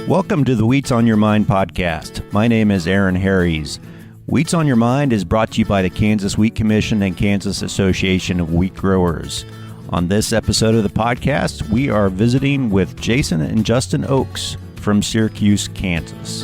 Welcome to the Wheats on Your Mind podcast. My name is Aaron Harries. Wheats on Your Mind is brought to you by the Kansas Wheat Commission and Kansas Association of Wheat Growers. On this episode of the podcast, we are visiting with Jason and Justin Ochs from Syracuse, Kansas.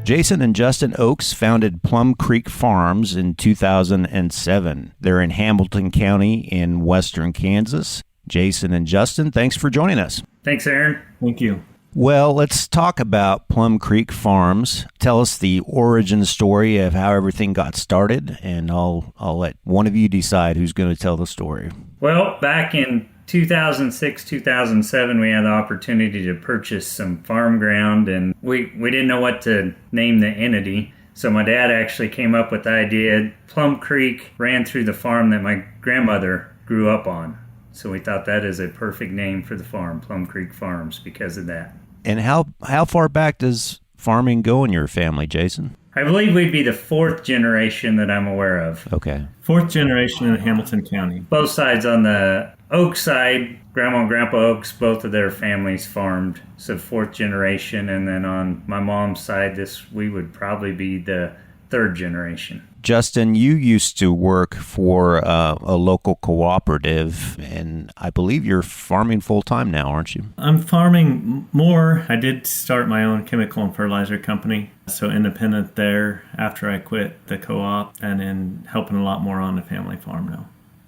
Jason and Justin Ochs founded Plum Creek Farms in 2007. They're in Hamilton County in western Kansas. Jason and Justin, thanks for joining us. Thanks, Aaron. Thank you. Well, let's talk about Plum Creek Farms. Tell us the origin story of how everything got started, and I'll let one of you decide who's going to tell the story. Well, back in 2006, 2007, we had the opportunity to purchase some farm ground, and we didn't know what to name the entity. So my dad actually came up with the idea. Plum Creek ran through the farm that my grandmother grew up on. So we thought that is a perfect name for the farm, Plum Creek Farms, because of that. And how far back does farming go in your family, Jason? I believe we'd be the fourth generation that I'm aware of. Okay. Fourth generation in Hamilton County. Both sides. On the Ochs side, Grandma and Grandpa Ochs, both of their families farmed. So fourth generation. And then on my mom's side, we would probably be the third generation. Justin, you used to work for a local cooperative, and I believe you're farming full-time now, aren't you? I'm farming more. I did start my own chemical and fertilizer company, so independent there after I quit the co-op, and then helping a lot more on the family farm now.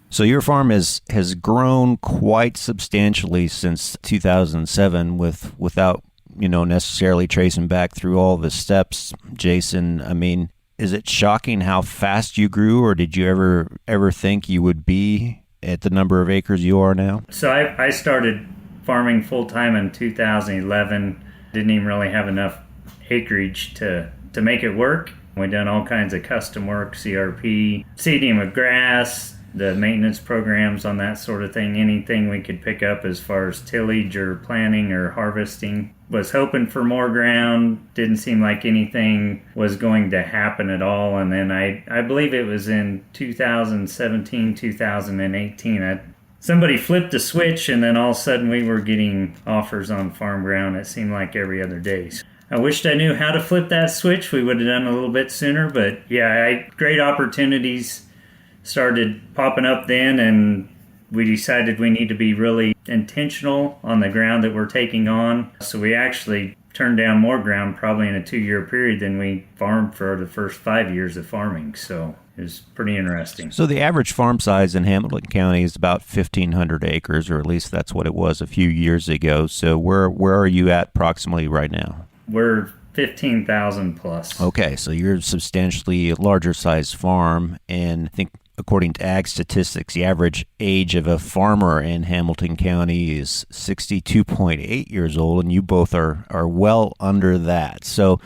So your farm has grown quite substantially since 2007 without, necessarily tracing back through all the steps. Jason, I mean, is it shocking how fast you grew, or did you ever think you would be at the number of acres you are now? So I started farming full-time in 2011. Didn't even really have enough acreage to make it work. We done all kinds of custom work, CRP, seeding with grass, the maintenance programs on that sort of thing, anything we could pick up as far as tillage or planting or harvesting. Was hoping for more ground, didn't seem like anything was going to happen at all. And then I believe it was in 2017, 2018, somebody flipped a switch, and then all of a sudden we were getting offers on farm ground. It seemed like every other day. I wished I knew how to flip that switch. We would have done a little bit sooner, but yeah, great opportunities started popping up then, and we decided we need to be really intentional on the ground that we're taking on. So we actually turned down more ground probably in a 2-year period than we farmed for the first 5 years of farming. So it was pretty interesting. So the average farm size in Hamilton County is about 1,500 acres, or at least that's what it was a few years ago. So where are you at approximately right now? We're 15,000 plus. Okay, so you're a substantially larger size farm, and I think according to ag statistics, the average age of a farmer in Hamilton County is 62.8 years old, and you both are well under that. So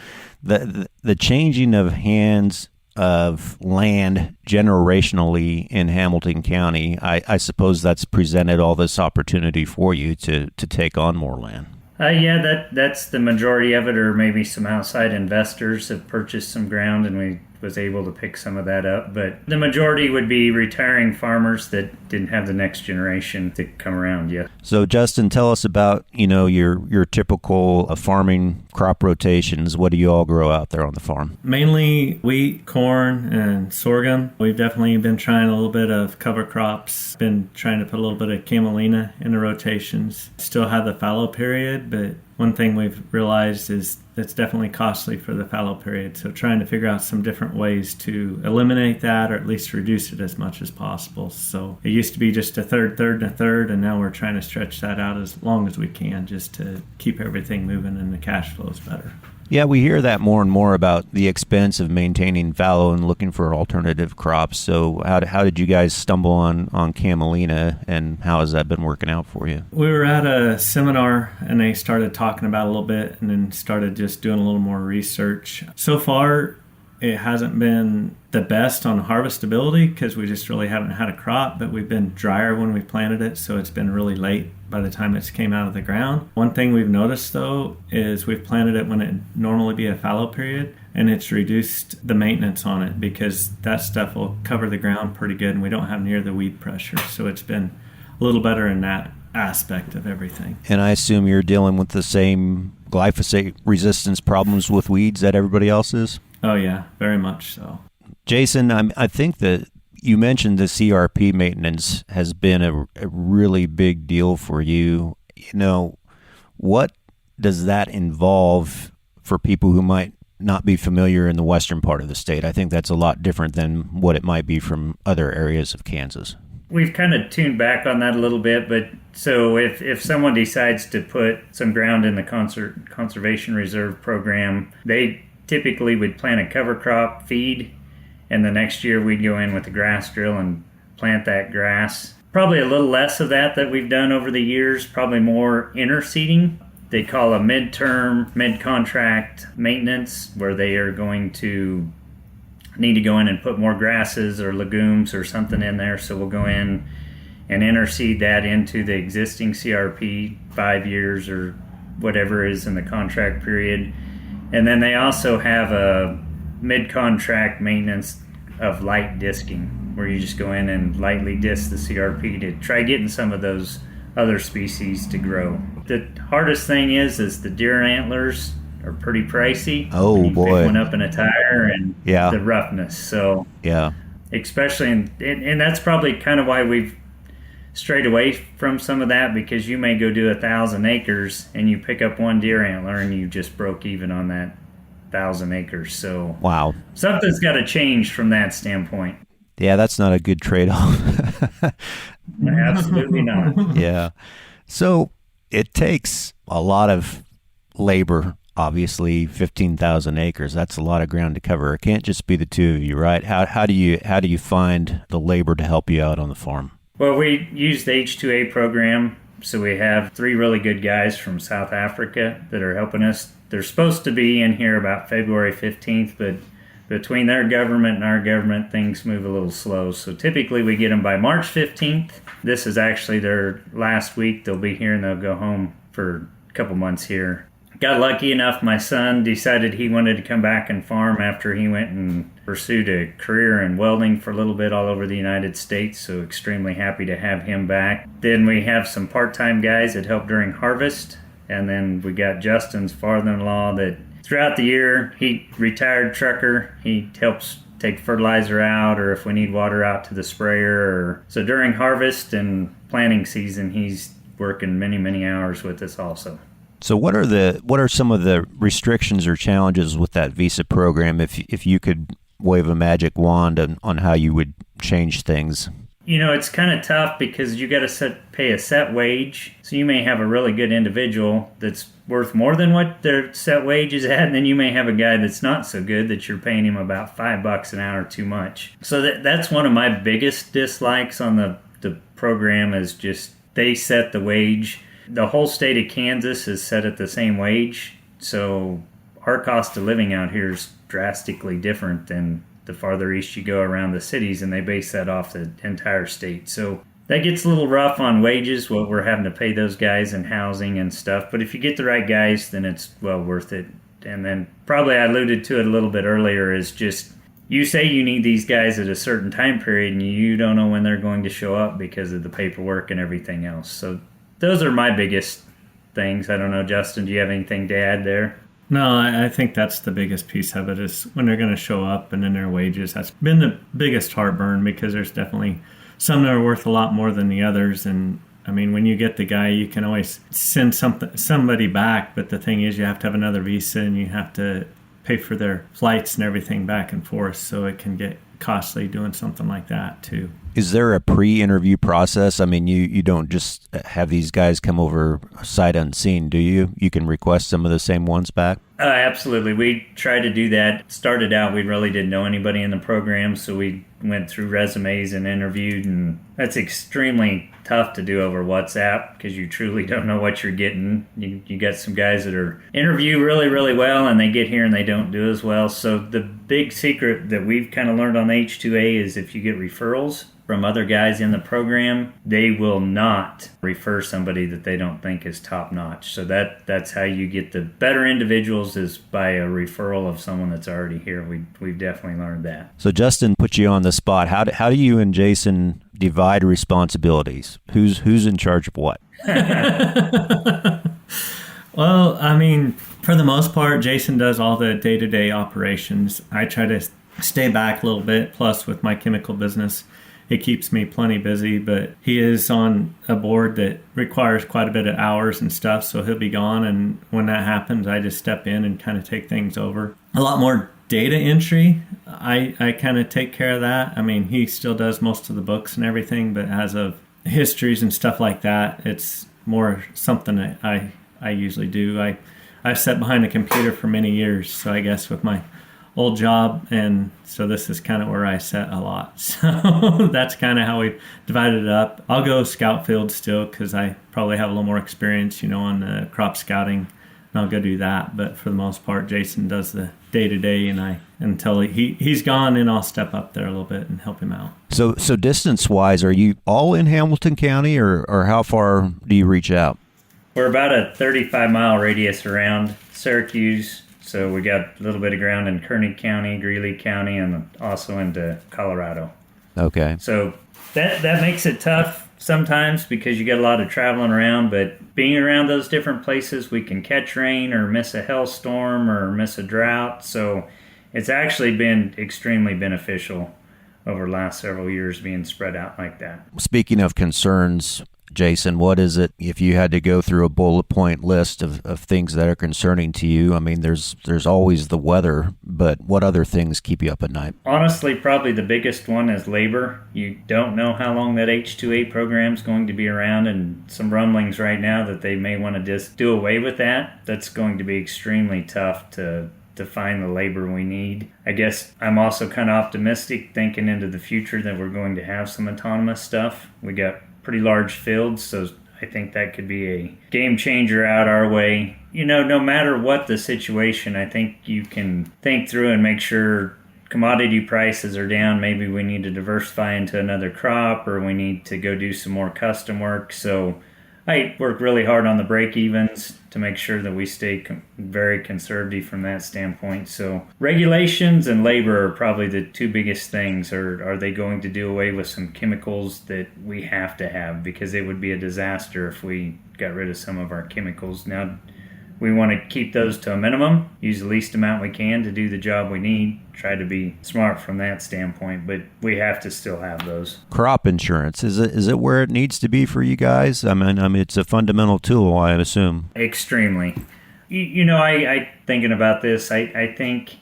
the changing of hands of land generationally in Hamilton County, I suppose that's presented all this opportunity for you to take on more land. Yeah, that's the majority of it, or maybe some outside investors have purchased some ground and we was able to pick some of that up. But the majority would be retiring farmers that didn't have the next generation to come around yet. So Justin, tell us about, your typical farming crop rotations. What do you all grow out there on the farm? Mainly wheat, corn, and sorghum. We've definitely been trying a little bit of cover crops, been trying to put a little bit of Camellina in the rotations. Still have the fallow period, but one thing we've realized is it's definitely costly for the fallow period. So trying to figure out some different ways to eliminate that, or at least reduce it as much as possible. So it used to be just a third, and a third, and now we're trying to stretch that out as long as we can just to keep everything moving and the cash flows better. Yeah, we hear that more and more about the expense of maintaining fallow and looking for alternative crops. So how did you guys stumble on Camellina, and how has that been working out for you? We were at a seminar and they started talking about it a little bit, and then started just doing a little more research. So far, it hasn't been the best on harvestability because we just really haven't had a crop, but we've been drier when we planted it, so it's been really late by the time it's came out of the ground. One thing we've noticed though is we've planted it when it normally be a fallow period, and it's reduced the maintenance on it because that stuff will cover the ground pretty good and we don't have near the weed pressure. So it's been a little better in that aspect of everything. And I assume you're dealing with the same glyphosate resistance problems with weeds that everybody else is? Oh, yeah, very much so. Jason, I think that you mentioned the CRP maintenance has been a really big deal for you. What does that involve for people who might not be familiar in the western part of the state? I think that's a lot different than what it might be from other areas of Kansas. We've kind of tuned back on that a little bit, but so if someone decides to put some ground in the conservation reserve program, they typically would plant a cover crop, feed, and the next year we'd go in with a grass drill and plant that grass. Probably a little less of that we've done over the years, probably more interseeding. They call a mid-term, mid-contract maintenance, where they are going to need to go in and put more grasses or legumes or something in there. So we'll go in and interseed that into the existing CRP 5 years or whatever is in the contract period. And then they also have a mid-contract maintenance of light disking, where you just go in and lightly disc the CRP to try getting some of those other species to grow. The hardest thing is the deer antlers are pretty pricey. Oh, you boy. pick one up in a tire and Yeah. the roughness. So Yeah. especially, and that's probably kind of why we've strayed away from some of that, because you may go do 1,000 acres and you pick up one deer antler and you just broke even on that 1,000 acres. So Wow. something's got to change from that standpoint. Yeah, that's not a good trade-off. Absolutely not. Yeah. So it takes a lot of labor, obviously. 15,000 acres, that's a lot of ground to cover. It can't just be the two of you, right? How do you find the labor to help you out on the farm? Well, we use the H2A program. So we have 3 really good guys from South Africa that are helping us. They're supposed to be in here about February 15th, but between their government and our government, things move a little slow. So typically we get them by March 15th. This is actually their last week. They'll be here and they'll go home for a couple months here. Got lucky enough, my son decided he wanted to come back and farm after he went and pursued a career in welding for a little bit all over the United States, so extremely happy to have him back. Then we have some part-time guys that help during harvest, and then we got Justin's father-in-law that throughout the year, he retired trucker, he helps take fertilizer out, or if we need water out to the sprayer. So during harvest and planting season, he's working many, many hours with us also. So what are some of the restrictions or challenges with that visa program, if you could wave a magic wand on how you would change things? It's kind of tough because you got to pay a set wage. So you may have a really good individual that's worth more than what their set wage is at, and then you may have a guy that's not so good that you're paying him about $5 an hour too much. So that's one of my biggest dislikes on the program, is just they set the wage. The whole state of Kansas is set at the same wage, so our cost of living out here is drastically different than the farther east you go around the cities, and they base that off the entire state. So that gets a little rough on wages, what we're having to pay those guys in housing and stuff. But if you get the right guys, then it's well worth it. And then probably I alluded to it a little bit earlier, is just you say you need these guys at a certain time period, and you don't know when they're going to show up because of the paperwork and everything else. So those are my biggest things. I don't know, Justin, do you have anything to add there? No, I think that's the biggest piece of it, is when they're going to show up and then their wages. That's been the biggest heartburn, because there's definitely some that are worth a lot more than the others. And I mean, when you get the guy, you can always send somebody back. But the thing is, you have to have another visa, and you have to pay for their flights and everything back and forth. So it can get costly doing something like that too. Is there a pre-interview process? I mean, you don't just have these guys come over sight unseen, do you? You can request some of the same ones back? Absolutely. We tried to do that. Started out, we really didn't know anybody in the program, so we went through resumes and interviewed, and that's extremely tough to do over WhatsApp because you truly don't know what you're getting. You got some guys that are interview really, really well, and they get here and they don't do as well. So the big secret that we've kind of learned on H2A is if you get referrals from other guys in the program, they will not refer somebody that they don't think is top notch. So that's how you get the better individuals, is by a referral of someone that's already here. We've definitely learned that. So Justin put you on the spot. How do you and Jason divide responsibilities? Who's in charge of what? Well, I mean, for the most part, Jason does all the day-to-day operations. I try to stay back a little bit. Plus, with my chemical business, it keeps me plenty busy. But he is on a board that requires quite a bit of hours and stuff, so he'll be gone. And when that happens, I just step in and kind of take things over. A lot more data entry. I kind of take care of that. I mean, he still does most of the books and everything, but as of histories and stuff like that, it's more something that I usually do. I've sat behind a computer for many years, so I guess with my old job, and so this is kind of where I sit a lot. So that's kind of how we divided it up. I'll go scout field still because I probably have a little more experience, on the crop scouting, and I'll go do that. But for the most part, Jason does the day-to-day, and until he's gone, and I'll step up there a little bit and help him out. So distance-wise, are you all in Hamilton County, or how far do you reach out? We're about a 35-mile radius around Syracuse, so we got a little bit of ground in Kearney County, Greeley County, and also into Colorado. Okay. So that makes it tough sometimes because you get a lot of traveling around, but being around those different places, we can catch rain or miss a hailstorm or miss a drought. So it's actually been extremely beneficial over the last several years being spread out like that. Speaking of concerns, Jason, what is it, if you had to go through a bullet point list of things that are concerning to you? I mean, there's always the weather, but what other things keep you up at night? Honestly, probably the biggest one is labor. You don't know how long that H-2A program is going to be around, and some rumblings right now that they may want to just do away with that. That's going to be extremely tough to find the labor we need. I guess I'm also kind of optimistic thinking into the future that we're going to have some autonomous stuff. We got pretty large fields, so I think that could be a game changer out our way. No matter what the situation, I think you can think through and make sure commodity prices are down. Maybe we need to diversify into another crop, or we need to go do some more custom work. So I work really hard on the break-evens to make sure that we stay very conservative from that standpoint. So regulations and labor are probably the two biggest things. Are they going to do away with some chemicals that we have to have? Because it would be a disaster if we got rid of some of our chemicals. Now, we want to keep those to a minimum, use the least amount we can to do the job we need, try to be smart from that standpoint, but we have to still have those. Crop insurance, is it where it needs to be for you guys? I mean, it's a fundamental tool, I assume. Extremely. I thinking about this, I think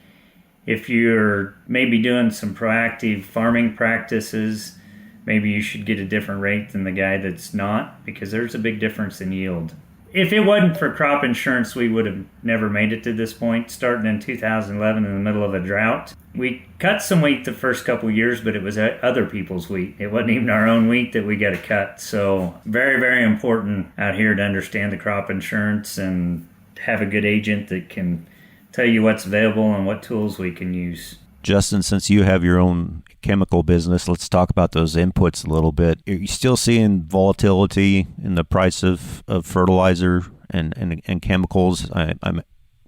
if you're maybe doing some proactive farming practices, maybe you should get a different rate than the guy that's not, because there's a big difference in yield. If it wasn't for crop insurance, we would have never made it to this point. Starting in 2011 in the middle of a drought, we cut some wheat the first couple of years, but it was other people's wheat. It wasn't even our own wheat that we got to cut. So very, very important out here to understand the crop insurance and have a good agent that can tell you what's available and what tools we can use. Justin, since you have your own chemical business, let's talk about those inputs a little bit. Are you still seeing volatility in the price of fertilizer and chemicals? I'm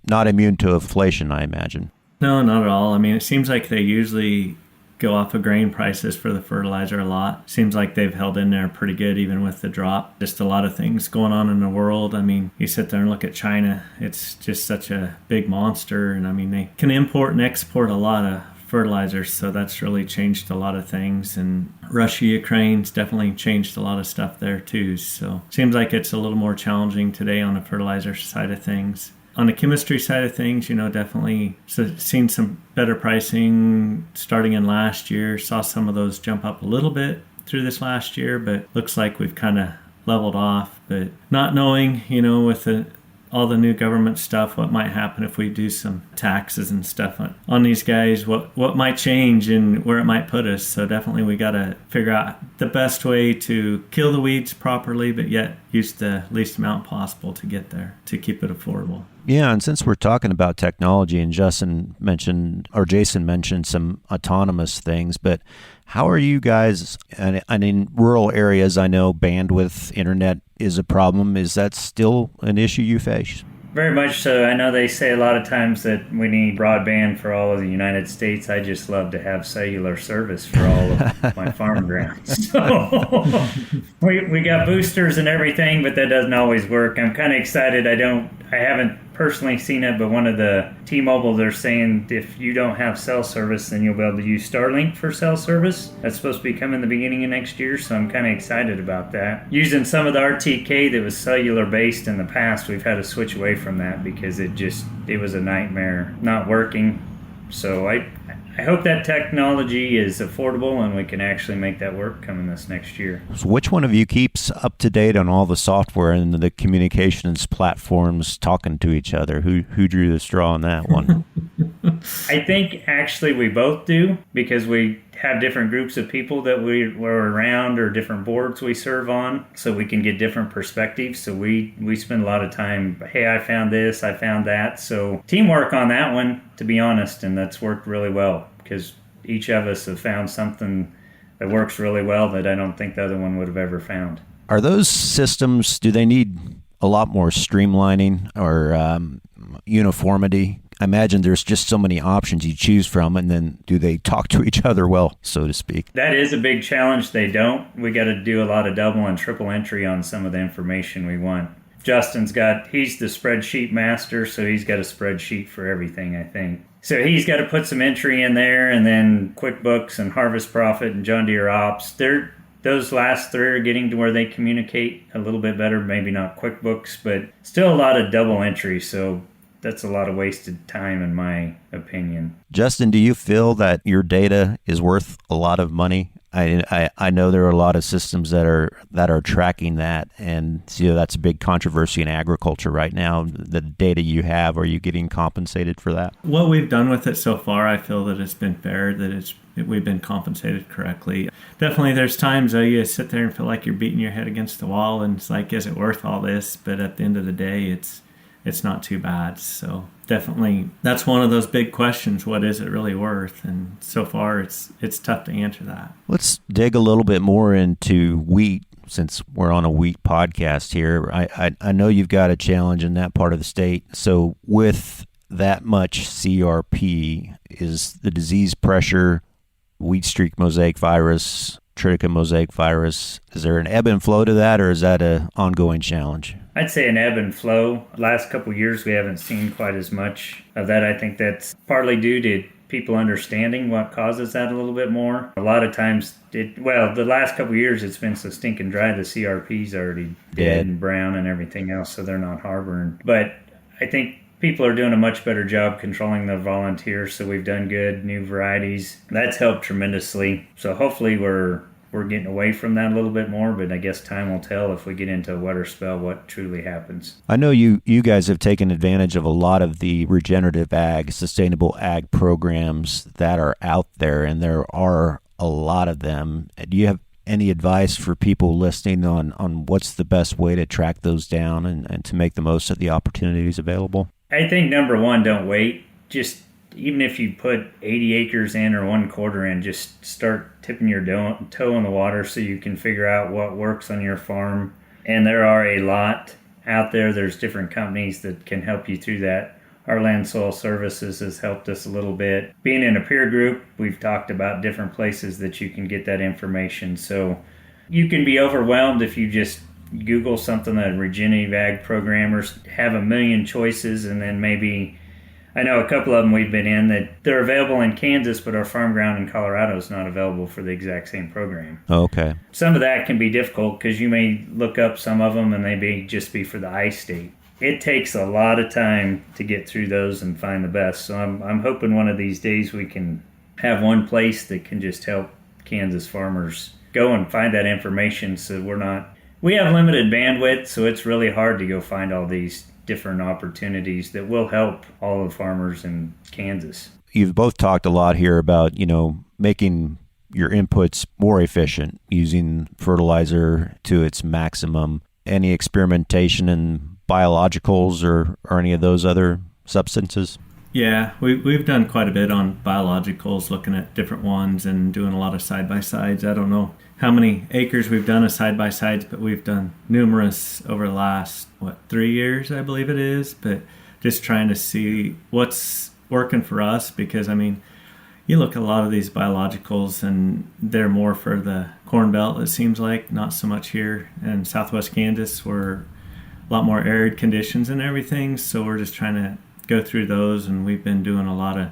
not immune to inflation, I imagine. No, not at all. I mean, it seems like they usually go off of grain prices for the fertilizer a lot. Seems like they've held in there pretty good even with the drop. Just a lot of things going on in the world. I mean, you sit there and look at China, it's just such a big monster. And I mean, they can import and export a lot of fertilizers, so that's really changed a lot of things. And Russia, Ukraine's definitely changed a lot of stuff there too. So seems like it's a little more challenging today on the fertilizer side of things. On the chemistry side of things, definitely seen some better pricing starting in last year. Saw some of those jump up a little bit through this last year, but looks like we've kind of leveled off. But not knowing, with all the new government stuff, what might happen if we do some taxes and stuff on these guys, what might change and where it might put us. So definitely we got to figure out the best way to kill the weeds properly, but yet use the least amount possible to get there, to keep it affordable. Yeah, and since we're talking about technology, and Jason mentioned some autonomous things, but how are you guys, and in rural areas, I know bandwidth, internet is a problem. Is that still an issue you face? Very much so. I know they say a lot of times that we need broadband for all of the United States. I just love to have cellular service for all of my farm grounds. So we got boosters and everything, but that doesn't always work. I'm kind of excited. I haven't personally seen it, but one of the T-Mobile, they're saying if you don't have cell service, then you'll be able to use Starlink for cell service. That's supposed to be coming the beginning of next year, so I'm kind of excited about that. Using some of the RTK that was cellular based in the past, we've had to switch away from that because it was a nightmare not working. So I hope that technology is affordable and we can actually make that work coming this next year. So which one of you keeps up to date on all the software and the communications platforms talking to each other? Who drew the straw on that one? I think actually we both do, because we have different groups of people that we're around, or different boards we serve on, so we can get different perspectives. So we spend a lot of time, hey, I found this, I found that. So teamwork on that one, to be honest, and that's worked really well because each of us have found something that works really well that I don't think the other one would have ever found. Are those systems, do they need a lot more streamlining or uniformity? I imagine there's just so many options you choose from, and then do they talk to each other well, so to speak? That is a big challenge. They don't. We got to do a lot of double and triple entry on some of the information we want. He's the spreadsheet master, so he's got a spreadsheet for everything, I think. So he's got to put some entry in there, and then QuickBooks and Harvest Profit and John Deere Ops. Those last three are getting to where they communicate a little bit better, maybe not QuickBooks, but still a lot of double entry, so that's a lot of wasted time in my opinion. Justin, do you feel that your data is worth a lot of money? I know there are a lot of systems that are tracking that, and so that's a big controversy in agriculture right now. The data you have, are you getting compensated for that? What we've done with it so far, I feel that it's been fair, that we've been compensated correctly. Definitely there's times though you sit there and feel like you're beating your head against the wall, and it's like, is it worth all this? But at the end of the day, it's not too bad. So definitely that's one of those big questions. What is it really worth? And so far it's tough to answer that. Let's dig a little bit more into wheat, since we're on a wheat podcast here. I know you've got a challenge in that part of the state. So with that much CRP, is the disease pressure, wheat streak mosaic virus, triticum mosaic virus, is there an ebb and flow to that, or is that an ongoing challenge? I'd say an ebb and flow. Last couple of years, we haven't seen quite as much of that. I think that's partly due to people understanding what causes that a little bit more. A lot of times, the last couple of years, it's been so stinking dry, the CRP's already dead and brown and everything else, so they're not harboring. But I think people are doing a much better job controlling the volunteers, so we've done good, new varieties. That's helped tremendously. So hopefully we're getting away from that a little bit more, but I guess time will tell if we get into a wetter spell what truly happens. I know you guys have taken advantage of a lot of the regenerative ag, sustainable ag programs that are out there, and there are a lot of them. Do you have any advice for people listening on what's the best way to track those down and to make the most of the opportunities available? I think number one, don't wait. Just even if you put 80 acres in or 1/4 in, just start tipping your toe in the water so you can figure out what works on your farm. And there are a lot out there. There's different companies that can help you through that. Our Land Soil Services has helped us a little bit. Being in a peer group, we've talked about different places that you can get that information. So you can be overwhelmed if you just Google something, that regenerative ag programmers have a million choices, and then maybe, I know a couple of them we've been in that they're available in Kansas, but our farm ground in Colorado is not available for the exact same program. Okay. Some of that can be difficult because you may look up some of them and they may just be for the I-state. It takes a lot of time to get through those and find the best. So I'm hoping one of these days we can have one place that can just help Kansas farmers go and find that information, so we have limited bandwidth, so it's really hard to go find all these different opportunities that will help all the farmers in Kansas. You've both talked a lot here about, making your inputs more efficient, using fertilizer to its maximum. Any experimentation in biologicals or any of those other substances? Yeah, we've done quite a bit on biologicals, looking at different ones and doing a lot of side-by-sides. I don't know how many acres we've done of side-by-sides, but we've done numerous over the last, 3 years, I believe it is. But just trying to see what's working for us, because, you look at a lot of these biologicals and they're more for the Corn Belt, it seems like, not so much here in Southwest Kansas, where a lot more arid conditions and everything. So we're just trying to go through those, and we've been doing a lot of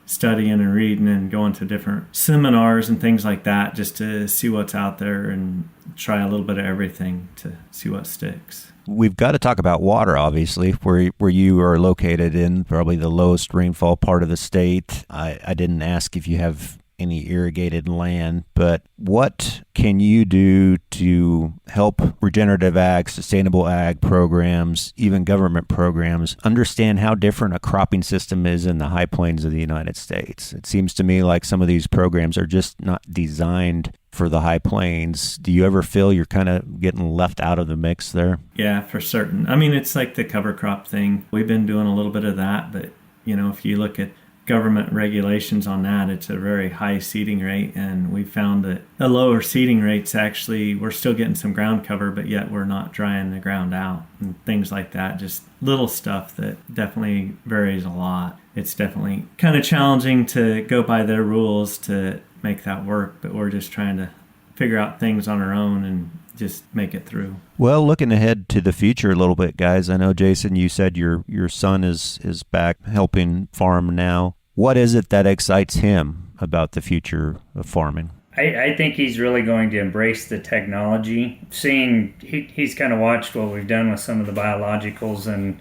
studying and reading and going to different seminars and things like that, just to see what's out there and try a little bit of everything to see what sticks. We've got to talk about water, obviously, where you are located in probably the lowest rainfall part of the state. I didn't ask if you have any irrigated land, but what can you do to help regenerative ag, sustainable ag programs, even government programs, understand how different a cropping system is in the high plains of the United States? It seems to me like some of these programs are just not designed for the high plains. Do you ever feel you're kind of getting left out of the mix there? Yeah, for certain. It's like the cover crop thing. We've been doing a little bit of that, but if you look at government regulations on that, it's a very high seeding rate, and we found that the lower seeding rates, actually, we're still getting some ground cover, but yet we're not drying the ground out and things like that. Just little stuff that definitely varies a lot. It's definitely kind of challenging to go by their rules to make that work, but we're just trying to figure out things on our own and just make it through. Well, looking ahead to the future a little bit, guys, I know, Jason, you said your son is back helping farm now. What is it that excites him about the future of farming? I think he's really going to embrace the technology. He's kind of watched what we've done with some of the biologicals and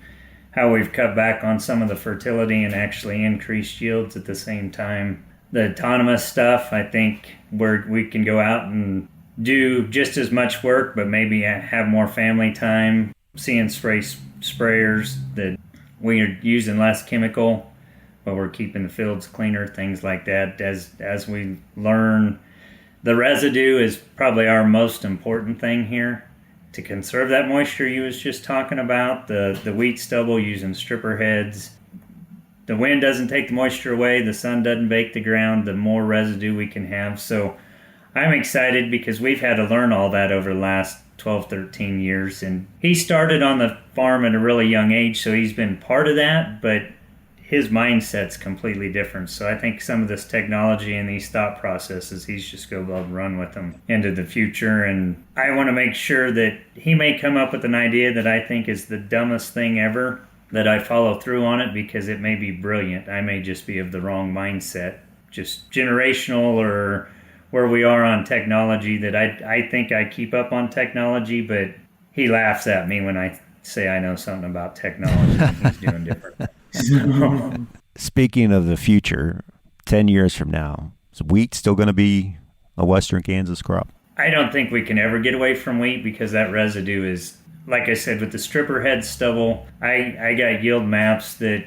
how we've cut back on some of the fertility and actually increased yields at the same time. The autonomous stuff, I think, where we can go out and do just as much work, but maybe have more family time, seeing sprayers that we are using less chemical, but we're keeping the fields cleaner, things like that. As we learn, the residue is probably our most important thing here. To conserve that moisture you was just talking about, the wheat stubble using stripper heads. The wind doesn't take the moisture away, the sun doesn't bake the ground, the more residue we can have. So I'm excited because we've had to learn all that over the last 12, 13 years. And he started on the farm at a really young age, so he's been part of that, but his mindset's completely different. So I think some of this technology and these thought processes, he's just going to be able to run with them into the future. And I want to make sure that he may come up with an idea that I think is the dumbest thing ever, that I follow through on it because it may be brilliant. I may just be of the wrong mindset, just generational or where we are on technology, that I think I keep up on technology, but he laughs at me when I say I know something about technology and he's doing different. So. Speaking of the future, 10 years from now, is wheat still going to be a Western Kansas crop? I don't think we can ever get away from wheat because that residue is, like I said, with the stripper head stubble, I got yield maps that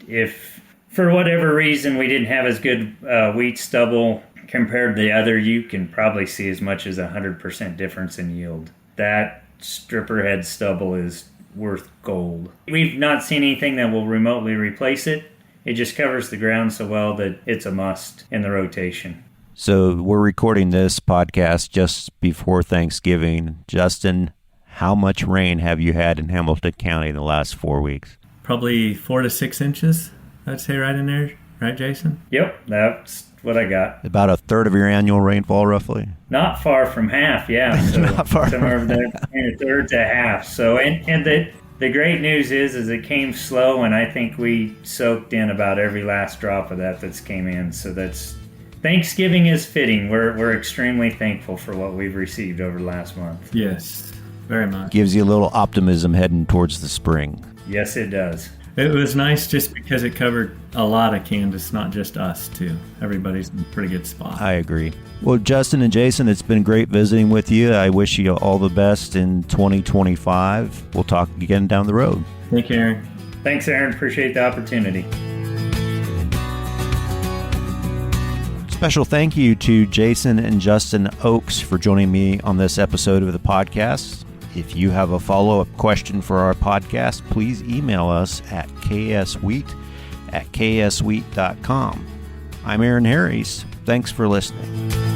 if for whatever reason we didn't have as good wheat stubble compared to the other, you can probably see as much as 100% difference in yield. That stripper head stubble is worth gold. We've not seen anything that will remotely replace it. It just covers the ground so well that it's a must in the rotation. So we're recording this podcast just before Thanksgiving. Justin, how much rain have you had in Hamilton County in the last 4 weeks? Probably 4 to 6 inches, I'd say, right in there. Right, Jason? Yep, that's what I got. About a third of your annual rainfall, roughly? Not far from half, yeah. So Not far somewhere from there, between a third to half. So, and the great news is it came slow, and I think we soaked in about every last drop of that's came in. So that's Thanksgiving is fitting. We're extremely thankful for what we've received over the last month. Yes, very much. Gives you a little optimism heading towards the spring. Yes, it does. It was nice just because it covered a lot of Kansas, not just us, too. Everybody's in a pretty good spot. I agree. Well, Justin and Jason, it's been great visiting with you. I wish you all the best in 2025. We'll talk again down the road. Thank you, Aaron. Thanks, Aaron. Appreciate the opportunity. Special thank you to Jason and Justin Ochs for joining me on this episode of the podcast. If you have a follow-up question for our podcast, please email us at kswheat at kswheat.com. I'm Aaron Harries. Thanks for listening.